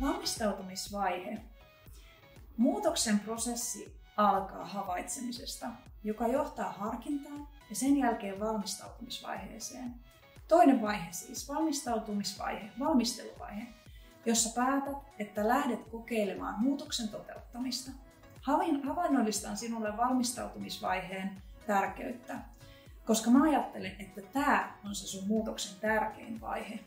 Valmistautumisvaihe. Muutoksen prosessi alkaa havaitsemisesta, joka johtaa harkintaan ja sen jälkeen valmistautumisvaiheeseen. Toinen vaihe siis, valmistautumisvaihe, valmisteluvaihe, jossa päätät, että lähdet kokeilemaan muutoksen toteuttamista. Havainnollistan sinulle valmistautumisvaiheen tärkeyttä, koska mä ajattelen, että tämä on se sun muutoksen tärkein vaihe.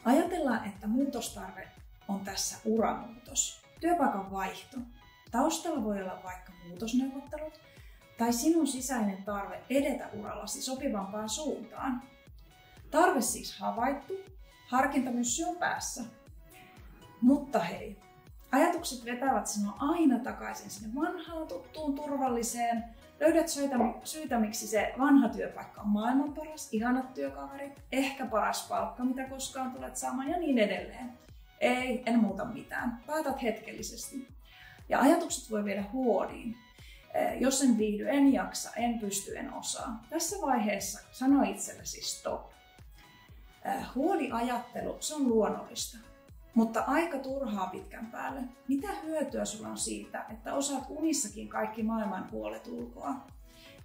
Ajatellaan, että muutostarve on tässä uramuutos, työpaikan vaihto. Taustalla voi olla vaikka muutosneuvottelut tai sinun sisäinen tarve edetä urallasi sopivampaan suuntaan. Tarve siis havaittu, harkintamyssy on päässä. Mutta hei, ajatukset vetävät sinua aina takaisin sinne vanhaan tuttuun turvalliseen. Löydät syitä, miksi se vanha työpaikka on maailman paras, ihanat työkaverit, ehkä paras palkka, mitä koskaan tulet saamaan ja niin edelleen. Ei, en muuta mitään. Päätät hetkellisesti. Ja ajatukset voi viedä huoliin. Jos en viihdy, en jaksa, en pysty, en osaa. Tässä vaiheessa sano itsellesi stop. Huoliajattelu, se on luonnollista. Mutta aika turhaa pitkän päälle. Mitä hyötyä sulla on siitä, että osaat unissakin kaikki maailman huolet ulkoa?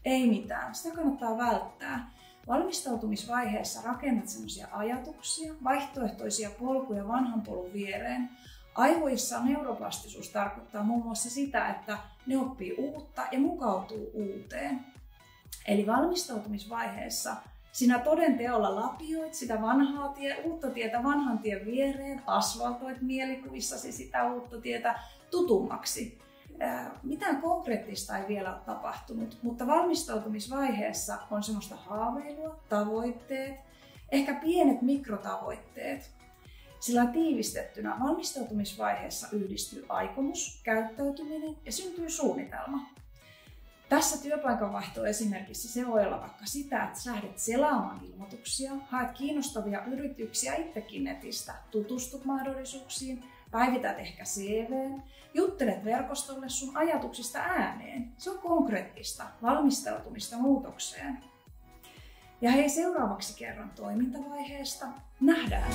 Ei mitään, sitä kannattaa välttää. Valmistautumisvaiheessa rakennat sellaisia ajatuksia, vaihtoehtoisia polkuja vanhan polun viereen. Aivoissa neuroplastisuus tarkoittaa muun muassa sitä, että ne oppii uutta ja mukautuu uuteen. Eli valmistautumisvaiheessa sinä toden teolla lapioit sitä uutta tietä vanhan tien viereen, asfaltoit mielikuvissasi sitä uutta tietä tutummaksi. Mitään konkreettista ei vielä ole tapahtunut, mutta valmistautumisvaiheessa on semmoista haaveilua, tavoitteet, ehkä pienet mikrotavoitteet. Sillä tiivistettynä valmistautumisvaiheessa yhdistyy aikomus, käyttäytyminen ja syntyy suunnitelma. Tässä työpaikan vaihto esimerkiksi se voi olla vaikka sitä, että sä lähdet selaamaan ilmoituksia, haet kiinnostavia yrityksiä itsekin netistä, tutustut mahdollisuuksiin, päivität ehkä CV:n, juttelet verkostolle sun ajatuksista ääneen. Se on konkreettista valmistautumista muutokseen. Ja hei, seuraavaksi kerron toimintavaiheesta. Nähdään!